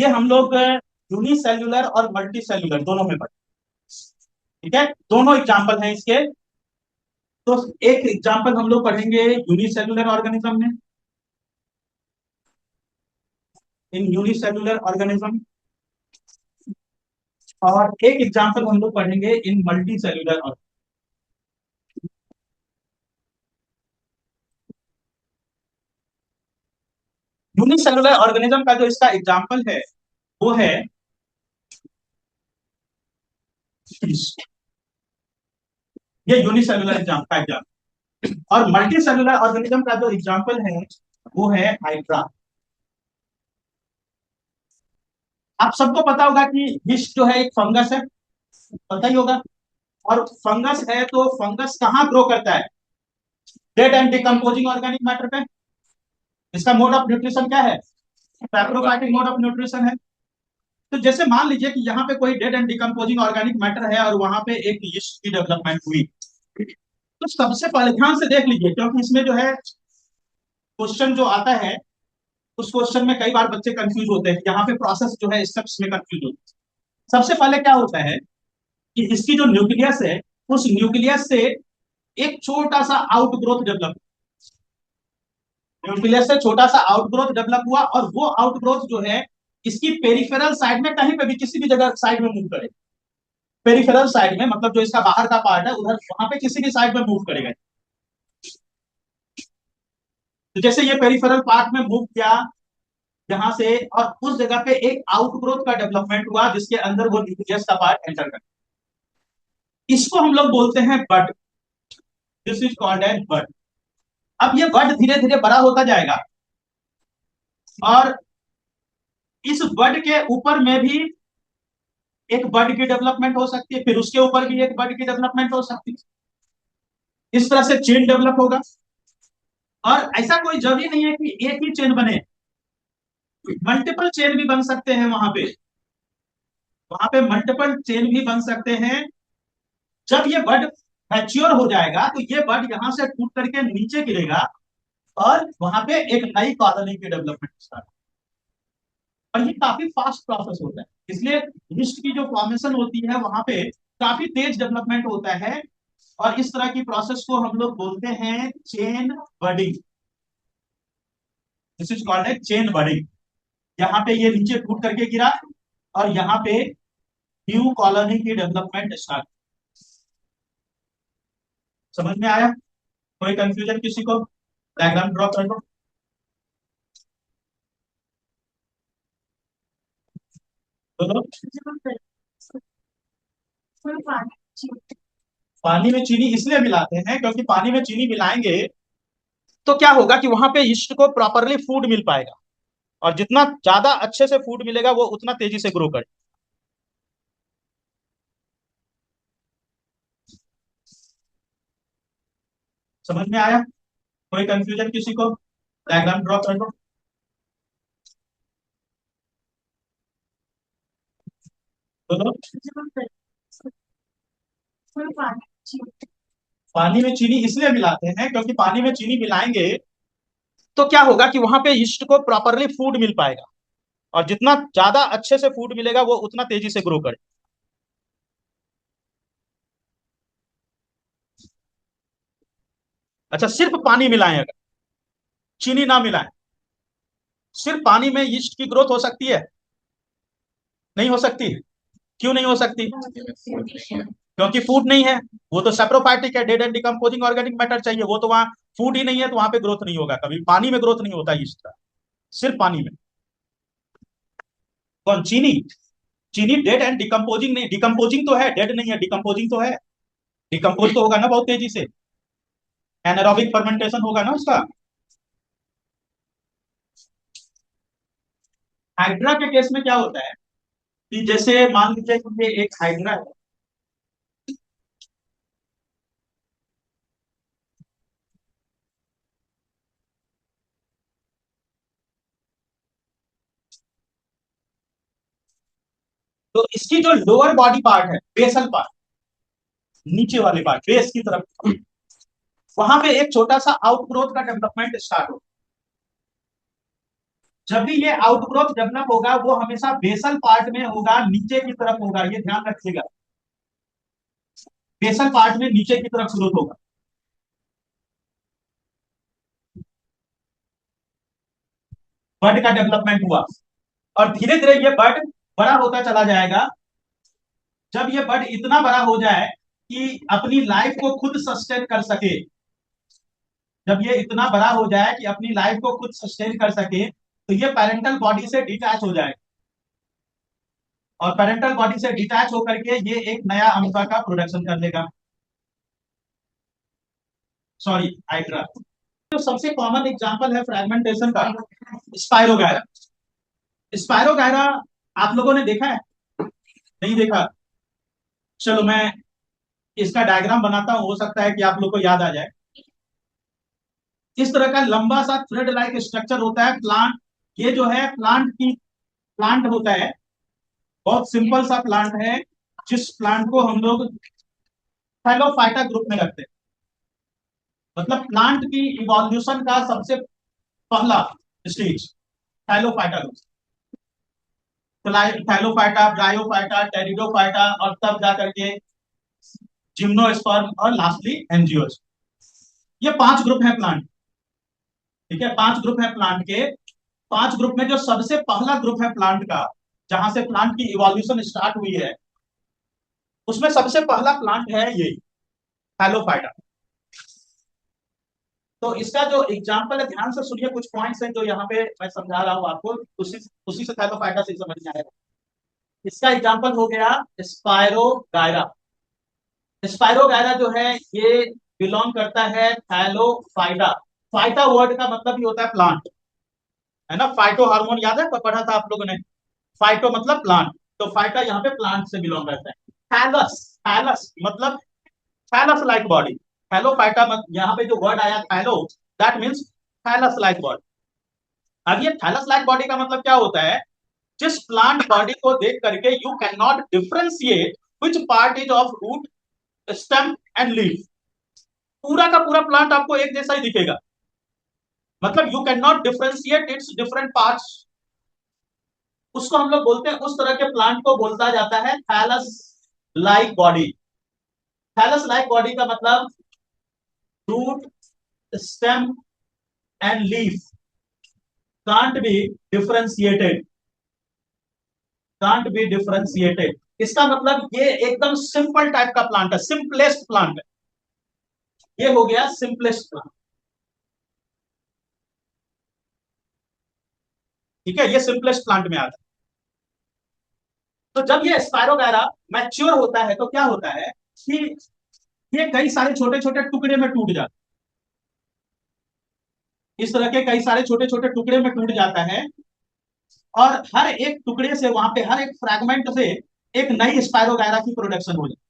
ये हम लोग यूनिसेल्युलर और मल्टी सेल्युलर दोनों में पढ़े। ठीक है, दोनों एग्जाम्पल हैं इसके। तो एक एग्जाम्पल हम लोग पढ़ेंगे यूनिसेल्युलर ऑर्गेनिज्म में, इन यूनिसेल्युलर ऑर्गेनिज्म, और एक एग्जाम्पल हम लोग पढ़ेंगे इन मल्टी सेल्युलर। यूनिसेल्युलर ऑर्गेनिज्म का जो इसका एग्जाम्पल है वो है yeast। ये यूनिसेल्युलर एग्जाम का एग्जाम्पल। और मल्टी सेल्युलर ऑर्गेनिज्म का जो एग्जाम्पल है वो है हाइड्रा। आप सबको पता होगा कि यीस्ट जो है एक फंगस है, पता ही होगा। और फंगस है तो फंगस कहाँ ग्रो करता है? Dead and decomposing organic matter पे। इसका मोड ऑफ न्यूट्रिशन क्या है? सैप्रोफाइटिक मोड ऑफ न्यूट्रिशन है। तो जैसे मान लीजिए कि यहाँ पे कोई dead and decomposing organic matter है और वहां पे एक यीस्ट की डेवलपमेंट हुई। तो सबसे पहले ध्यान से देख लीजिए, क्योंकि इसमें जो है क्वेश्चन जो आता है उस क्वेश्चन में कई बार बच्चे कंफ्यूज होते हैं, यहाँ पे प्रोसेस जो है स्टेप्स में कंफ्यूज होते हैं। सबसे पहले क्या होता है कि इसकी जो न्यूक्लियस है, उस न्यूक्लियस से एक छोटा सा आउटग्रोथ डेवलप, न्यूक्लियस से छोटा सा आउटग्रोथ डेवलप हुआ, और वो आउटग्रोथ जो है इसकी पेरिफेरल साइड में कहीं पे भी किसी भी जगह साइड में मूव करे। पेरिफेरल साइड में मतलब जो इसका बाहर का पार्ट है उधर वहां पे किसी भी साइड में मूव करेगा। तो जैसे ये पेरिफेरल पार्ट में मूव किया यहां से, और उस जगह पे एक आउटग्रोथ का डेवलपमेंट हुआ जिसके अंदर वो न्यूक्लियस का पार्ट एंटर कर, इसको हम लोग बोलते हैं बड। दिस इज कॉल्ड एज बड। अब ये बड धीरे धीरे बड़ा होता जाएगा, और इस बड के ऊपर में भी एक बड की डेवलपमेंट हो सकती है, फिर उसके ऊपर भी एक बड की डेवलपमेंट हो सकती है। इस तरह से चेन डेवलप होगा। और ऐसा कोई जरूरी नहीं है कि एक ही चेन बने, मल्टीपल चेन भी बन सकते हैं वहां पे मल्टीपल चेन भी बन सकते हैं। जब ये बड मैच्योर हो जाएगा तो ये बड यहां से टूट करके नीचे गिरेगा, और वहां पे एक नई कॉलोनी की डेवलपमेंट स्टार्ट। और ये काफी फास्ट प्रोसेस होता है, इसलिए यीस्ट की जो फॉर्मेशन होती है वहां पे काफी तेज डेवलपमेंट होता है। और इस तरह की प्रोसेस को हम लोग बोलते हैं chain budding. This is called है चेन बडिंग। यहाँ पे ये नीचे टूट करके गिरा, और यहाँ पे न्यू कॉलोनी की डेवलपमेंट स्टार्ट। समझ में आया? कोई कंफ्यूजन किसी को? डायग्राम ड्रॉ कर लो। बोलो। पानी में चीनी इसलिए मिलाते हैं क्योंकि पानी में चीनी मिलाएंगे तो क्या होगा कि वहां पे यीस्ट को प्रॉपरली फूड मिल पाएगा, और जितना ज्यादा अच्छे से फूड मिलेगा वो उतना तेजी से ग्रो करे। समझ में आया? कोई कंफ्यूजन किसी को? डायग्राम ड्रॉ कर लो। बोलो। पानी में चीनी इसलिए मिलाते हैं क्योंकि पानी में चीनी मिलाएंगे तो क्या होगा कि वहां पे यीस्ट को प्रॉपरली फूड मिल पाएगा, और जितना ज्यादा अच्छे से फूड मिलेगा वो उतना तेजी से ग्रो करे। अच्छा, सिर्फ पानी मिलाएं, अगर चीनी ना मिलाएं, सिर्फ पानी में यीस्ट की ग्रोथ हो सकती है? नहीं हो सकती। क्यों नहीं हो सकती? क्योंकि फूड नहीं है। वो तो सेप्रोफाइटिक है, dead and decomposing organic matter चाहिए, वो तो वहां फूड ही नहीं है, तो वहां पे ग्रोथ नहीं होगा। कभी पानी में ग्रोथ नहीं होता यीस्ट का, सिर्फ पानी में। कौन? चीनी? चीनी डेड एंड डिकम्पोजिंग नहीं, डिकम्पोजिंग तो है, डेड नहीं है, डिकम्पोजिंग तो है। डिकम्पोज तो होगा ना बहुत तेजी से, एनारोबिक फर्मेंटेशन होगा ना उसका। हाइड्रा के केस में क्या होता है कि जैसे मान लीजिए कि ये एक हाइड्रा है। तो इसकी जो लोअर बॉडी पार्ट है, बेसल पार्ट, नीचे वाले पार्ट बेस की तरफ, वहां पे एक छोटा सा आउटग्रोथ का डेवलपमेंट स्टार्ट हो। जब भी ये आउटग्रोथ डेवलप होगा वो हमेशा बेसल पार्ट में होगा, नीचे की तरफ होगा, ये ध्यान रखिएगा। बेसल पार्ट में नीचे की तरफ ग्रोथ होगा। बर्ड का डेवलपमेंट हुआ और धीरे धीरे ये बर्ड बड़ा होता चला जाएगा। जब ये बर्ड इतना बड़ा हो जाए कि अपनी लाइफ को खुद सस्टेन कर सके, जब ये इतना बड़ा हो जाए कि अपनी लाइफ को खुद सस्टेन कर सके, तो ये पेरेंटल बॉडी से डिटैच हो जाए, और पेरेंटल बॉडी से डिटैच होकर के ये एक नया अमीबा का प्रोडक्शन कर लेगा। Sorry, hydra. जो सबसे कॉमन एग्जांपल है फ्रेगमेंटेशन का, स्पायरोगायरा। स्पायरोगायरा आप लोगों ने देखा है? नहीं देखा? चलो मैं इसका डायग्राम बनाता हूं, हो सकता है कि आप लोग को याद आ जाए। इस तरह का लंबा सा थ्रेड लाइक स्ट्रक्चर होता है प्लांट। ये जो है प्लांट होता है, बहुत सिंपल सा प्लांट है, जिस प्लांट को हम लोग थैलोफाइटा ग्रुप में रखते हैं। मतलब प्लांट की इवोल्यूशन का सबसे पहला stage Thallophyta group. Thallophyta, bryophyta, pteridophyta, और तब जाकर के जिम्नोस्पर्म, और लास्टली एंजियोज। ये 5 ग्रुप है प्लांट। ठीक है, 5 ग्रुप है प्लांट के। 5 ग्रुप में जो सबसे पहला ग्रुप है प्लांट का, जहां से प्लांट की इवोल्यूशन स्टार्ट हुई है, उसमें सबसे पहला प्लांट है ये थैलोफाइटा। तो इसका जो एग्जांपल है, ध्यान से सुनिए, कुछ पॉइंट्स हैं जो यहाँ पे मैं समझा रहा हूँ आपको, उसी उसी से थैलोफाइटा से समझ में आएगा। इसका एग्जांपल हो गया स्पायरोगायरा। स्पायरोगायरा जो है ये बिलोंग करता है थैलोफाइटा। फाइटा वर्ड का मतलब ही होता है प्लांट, है ना? फाइटो हार्मोन याद है, पढ़ा था आप लोगों ने। फाइटो मतलब प्लांट, तो फाइटा यहाँ पे प्लांट से बिलोंग करता है। थैलस, थैलस मतलब थैलस लाइक बॉडी। थैलोफाइटा यहाँ पे जो वर्ड आया thallo, that means thallus like body. अब ये थैलस लाइक बॉडी का मतलब क्या होता है? जिस प्लांट बॉडी को देख करके you can not differentiate which part is of root, stem and leaf. पूरा का पूरा प्लांट आपको एक जैसा ही दिखेगा, मतलब you can not differentiate it's different parts. उसको हम लोग बोलते हैं, उस तरह के प्लांट को बोलता जाता है thallus like body. Thallus like body का मतलब root, stem and leaf can't be differentiated, can't be differentiated. इसका मतलब ये एकदम सिंपल टाइप का प्लांट है, सिंपलेस्ट प्लांट है। ये हो गया सिंपलेस्ट प्लांट। ठीक है, ये सिंपलेस्ट प्लांट में आता है। तो जब ये स्पायरोगायरा मैच्योर होता है तो क्या होता है कि ये कई सारे छोटे छोटे टुकड़े में टूट जाता है। इस तरह के कई सारे छोटे छोटे टुकड़े में टूट जाता है, और हर एक टुकड़े से, वहां पे हर एक फ्रैगमेंट से एक नई स्पायरोगायरा की प्रोडक्शन हो जाती है।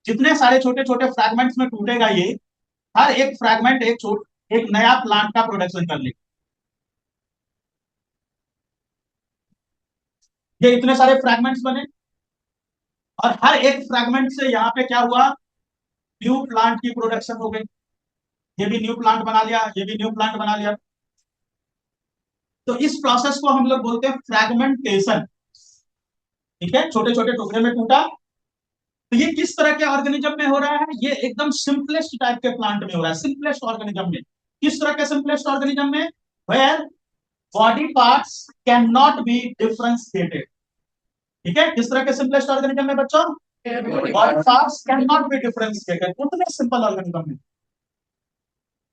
जितने सारे छोटे छोटे फ्रैगमेंट्स में टूटेगा ये, हर एक फ्रैगमेंट एक नया प्लांट का प्रोडक्शन कर लेगा। ये इतने सारे फ्रैगमेंट्स बने, और हर एक फ्रैगमेंट से यहाँ पे क्या हुआ? न्यू प्लांट की प्रोडक्शन हो गई। ये भी न्यू प्लांट बना लिया, ये भी न्यू प्लांट बना लिया। तो इस प्रोसेस को हम लोग बोलते हैं फ्रैगमेंटेशन। ठीक है, छोटे छोटे टुकड़े में टूटा। तो ये किस तरह के ऑर्गेनिज्म में हो रहा है? ये एकदम सिंपलेस्ट टाइप के प्लांट में हो रहा है, सिंपलेस्ट ऑर्गेनिज्म में। किस तरह के सिंपलेस्ट ऑर्गेनिज्म में? Where body parts can not be differentiated. ठीक है, किस तरह के सिंपलेस्ट ऑर्गेनिज्म में बच्चों? Body parts can not be differentiated, उतने सिंपल ऑर्गेनिज्म में।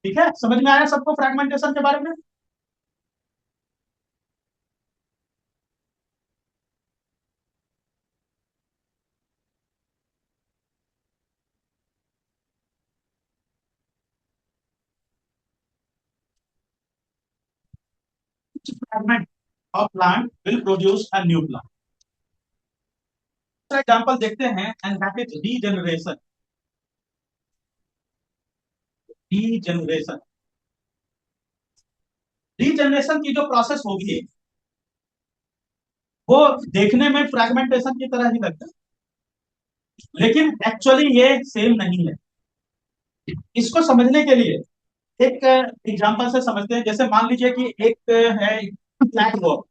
ठीक है, समझ में आया सबको फ्रैगमेंटेशन के बारे में? Fragment of plant will produce a new plant. Example देखते हैं, and that is regeneration. Regeneration, regeneration की जो प्रोसेस होगी वो देखने में फ्रैगमेंटेशन की तरह ही लगता है, लेकिन एक्चुअली ये सेम नहीं है। इसको समझने के लिए एक एग्जांपल से समझते हैं। जैसे मान लीजिए कि एक है फ्लैटवर्म।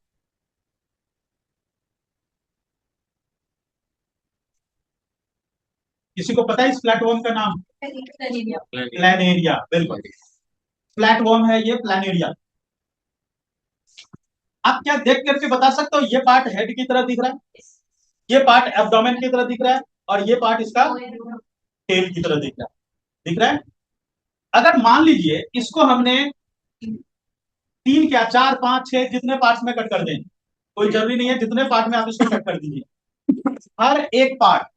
किसी को पता है इस प्लेटफॉर्म का नाम? प्लानेरिया, बिल्कुल। प्लेटफॉर्म है ये, प्लानेरिया। आप क्या देख करके बता सकते हो? ये पार्ट हेड की तरह दिख रहा है, ये पार्ट एब्डोमेन की तरह दिख रहा है, और ये पार्ट इसका टेल की तरह दिख रहा है। दिख रहा है? अगर मान लीजिए इसको हमने तीन क्या, चार, पांच, छह, जितने पार्ट्स में कट कर दें, कोई जरूरी नहीं है, जितने पार्ट में आप इसको कट कर दीजिए, हर एक पार्ट,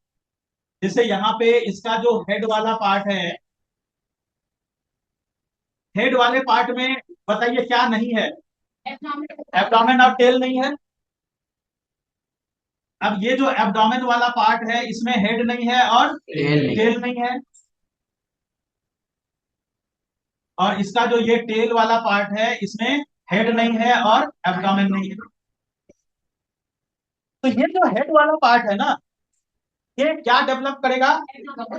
जैसे यहाँ पे इसका जो हेड वाला पार्ट है, हेड वाले पार्ट में बताइए क्या नहीं है? एब्डोमेन और टेल नहीं है। अब ये जो एब्डोमेन वाला पार्ट है इसमें हेड नहीं है और टेल नहीं है, और इसका जो ये टेल वाला पार्ट है इसमें हेड नहीं है और एब्डोमेन नहीं है। तो ये जो हेड वाला पार्ट है ना, ये क्या डेवलप करेगा?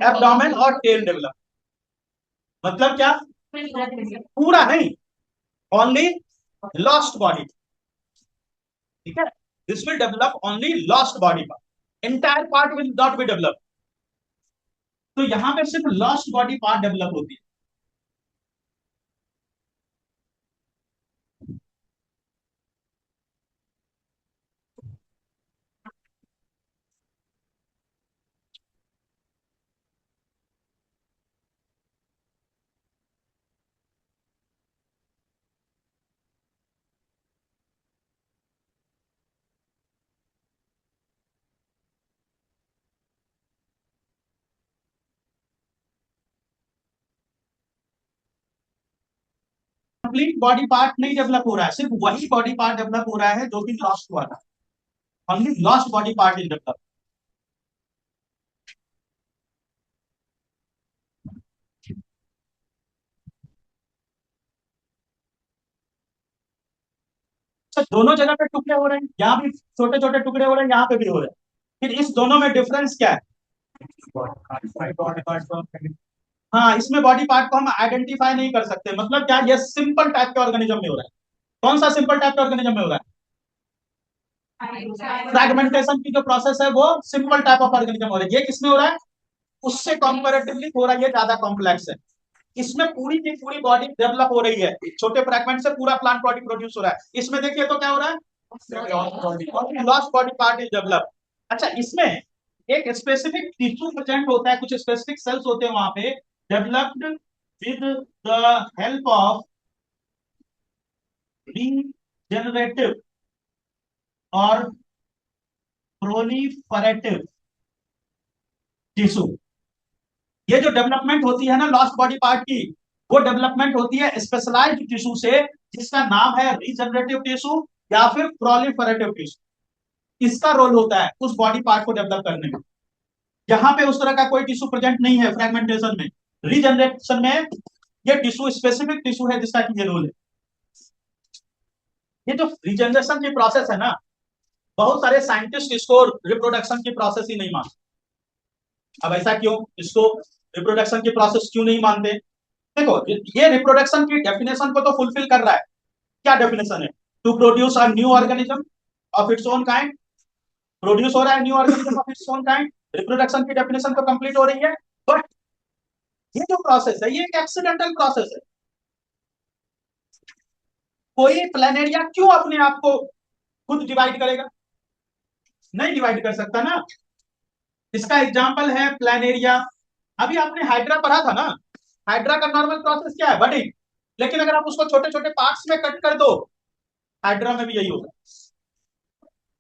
एब्डोमेन और टेल डेवलप। मतलब क्या? पूरा नहीं, ओनली लॉस्ट बॉडी। ठीक है, this will develop only lost body part, entire part will not be develop. तो यहां पे सिर्फ लॉस्ट बॉडी पार्ट डेवलप होती है। कंप्लीट बॉडी पार्ट नहीं डेवलप हो रहा है, सिर्फ वही बॉडी पार्ट डेवलप हो रहा है जो कि लॉस्ट हुआ था। Only lost body part is develop. तो दोनों जगह पे टुकड़े हो रहे हैं, यहाँ भी छोटे छोटे टुकड़े हो रहे हैं, यहाँ पे भी हो रहे हैं। फिर इस दोनों में डिफरेंस क्या है? हाँ, इसमें बॉडी पार्ट को हम आइडेंटिफाई नहीं कर सकते। मतलब क्या, ये सिंपल टाइप के ऑर्गेनिज्म में हो रहा है। कौन सा सिंपल टाइप के ऑर्गेनिज्म में हो रहा है? फ्रैगमेंटेशन की जो प्रोसेस है वो सिंपल टाइप ऑफ ऑर्गेनिज्म हो रहा है। ये किसमें हो रहा है? उससे कंपैरेटिवली थोड़ा ये ज्यादा कॉम्प्लेक्स है। इसमें पूरी की पूरी बॉडी डेवलप हो रही है, छोटे फ्रैगमेंट से पूरा प्लांट बॉडी प्रोड्यूस हो रहा है। इसमें देखिए तो क्या हो रहा है? Lost body part is develop. अच्छा, इसमें एक स्पेसिफिक टिश्यू प्रेजेंट होता है, कुछ स्पेसिफिक सेल्स होते हैं वहां पे, developed with the help of regenerative और प्रोलिफरेटिव टिश्यू। ये जो डेवलपमेंट होती है ना लॉस्ट बॉडी पार्ट की, वो डेवलपमेंट होती है स्पेशलाइज्ड टिश्यू से, जिसका नाम है रीजनरेटिव टिश्यू या फिर प्रोलिफरेटिव टिश्यू। इसका रोल होता है उस बॉडी पार्ट को डेवलप करने में। जहां पे उस तरह का कोई टिश्यू प्रेजेंट नहीं है फ्रेगमेंटेशन में, रीजनरेशन में, ये टिश्यू स्पेसिफिक टिश्यू है जिसका कि ये रोल है। ये जो रीजनरेशन की प्रोसेस है ना, बहुत सारे साइंटिस्ट इसको रिप्रोडक्शन की प्रोसेस ही नहीं मानते। अब ऐसा क्यों? इसको रिप्रोडक्शन की प्रोसेस क्यों नहीं मानते? देखो, ये रिप्रोडक्शन की डेफिनेशन को तो फुलफिल कर रहा है। क्या डेफिनेशन है? To produce a new organism of its own kind. Produce हो रहा है new organism of its own kind, reproduction की डेफिनेशन तो कंप्लीट हो रही है। बट ये जो प्रोसेस है ये एक एक्सीडेंटल प्रोसेस है। कोई प्लानेरिया क्यों अपने आप को खुद डिवाइड करेगा? नहीं डिवाइड कर सकता ना। इसका एग्जांपल है प्लानेरिया। अभी आपने हाइड्रा पढ़ा था ना, हाइड्रा का नॉर्मल प्रोसेस क्या है? बडिंग। लेकिन अगर आप उसको छोटे छोटे पार्ट्स में कट कर दो, हाइड्रा में भी यही होगा।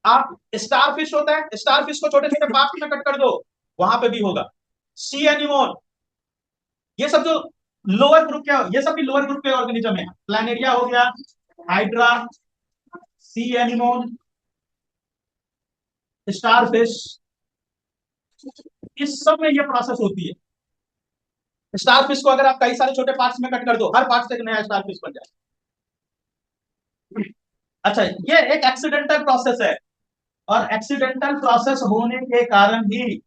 आप स्टार फिश होता है, स्टार फिश को छोटे छोटे पार्ट्स में कट कर दो, वहां पे भी होगा। सी एनिमोन, ये सब जो लोअर ग्रुप के, ये सब भी लोअर ग्रुप के ऑर्गेनिज्म है। प्लानेरिया हो गया, हाइड्रा, सी एनिमोन, स्टार फिश, इस सब में ये प्रोसेस होती है। स्टार फिश को अगर आप कई सारे छोटे पार्ट्स में कट कर दो, हर पार्ट से एक नया स्टार फिश बन जाए। अच्छा, ये एक एक्सीडेंटल प्रोसेस है, और एक्सीडेंटल प्रोसेस होने के कारण ही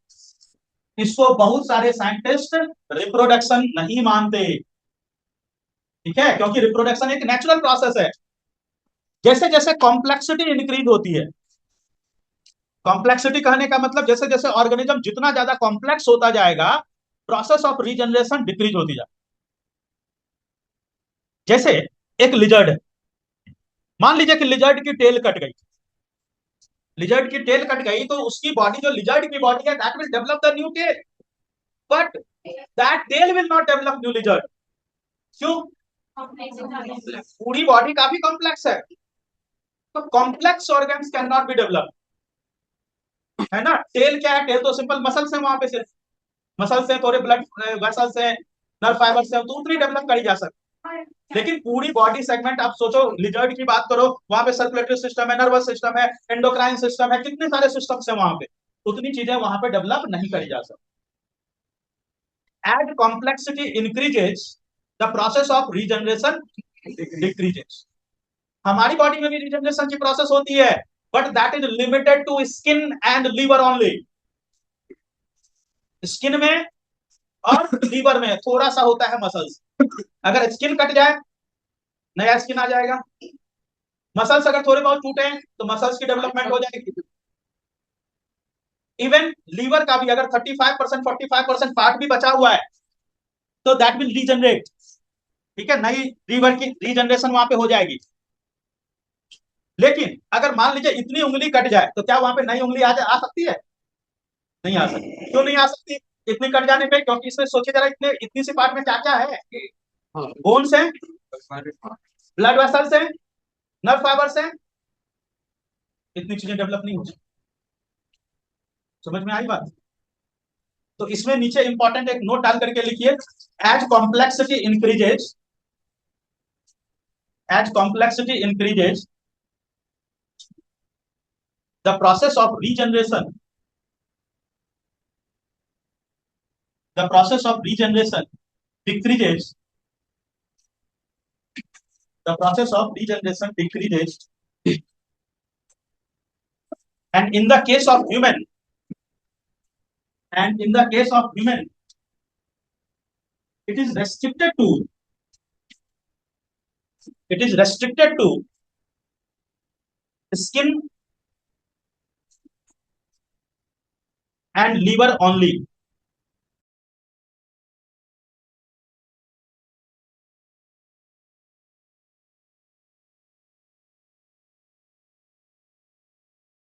इसको बहुत सारे साइंटिस्ट रिप्रोडक्शन नहीं मानते। ठीक है, क्योंकि रिप्रोडक्शन एक नेचुरल प्रोसेस है। जैसे जैसे कॉम्प्लेक्सिटी इंक्रीज होती है, कॉम्प्लेक्सिटी कहने का मतलब जैसे जैसे ऑर्गेनिज्म जितना ज्यादा कॉम्प्लेक्स होता जाएगा, प्रोसेस ऑफ रीजनरेशन डिक्रीज होती जाए। जैसे एक लिजर्ड है, मान लीजिए कि लिजर्ड की टेल कट गई, लिजर्ड की टेल कट गई, तो उसकी बॉडी, जो लिजर्ड की बॉडी है, that will develop the new tail, but that tail will not develop new lizard. क्यों? पूरी बॉडी काफी कॉम्प्लेक्स है, तो complex organs can not be develop, है ना। टेल क्या है? टेल तो सिंपल मसल्स है, वहां पे सिर्फ मसल्स है, थोड़े ब्लड वेसल्स है, नर्व फाइबर्स है, तो उतनी डेवलप करी जा सकती है। लेकिन पूरी बॉडी सेगमेंट, आप सोचो लिजर्ड की बात करो, वहां पे सर्कुलेटरी सिस्टम है, नर्वस सिस्टम है, एंडोक्राइन सिस्टम है, कितने सारे सिस्टम्स है वहां पे, उतनी चीजें वहां पे डेवलप नहीं करी जा सकती। As complexity increases, the process of regeneration decreases. हमारी बॉडी में भी रीजनरेशन की प्रोसेस होती है, but that is limited to skin and liver only. Skin में और लीवर में थोड़ा सा होता है मसल्स। अगर स्किन कट जाए, नया स्किन आ जाएगा। मसल्स अगर थोड़े बहुत टूटे तो मसल्स की डेवलपमेंट हो जाएगी। इवन लीवर का भी अगर 35% 45% पार्ट भी बचा हुआ है, तो दैट विल रीजनरेट। ठीक है, नई लीवर की रीजनरेशन वहां पे हो जाएगी। लेकिन अगर मान लीजिए इतनी उंगली कट जाए, तो क्या वहां पे नई उंगली आ सकती है? नहीं आ सकती। क्यों नहीं आ सकती? इतनी कट जाने पे, क्योंकि इसमें सोचिए जरा, इतने इतनी सी पार्ट में क्या क्या है? बोन्स है, ब्लड वेसल्स है, नर्व फाइबर्स है, इतनी चीजें डेवलप नहीं हो सकती। समझ में आई बात? तो इसमें नीचे इंपॉर्टेंट एक नोट डाल करके लिखिए, as complexity increases, as complexity increases, the process of regeneration, the process of regeneration decreases, the process of regeneration decreases, and in the case of human, and in the case of human, it is restricted to, it is restricted to skin and liver only.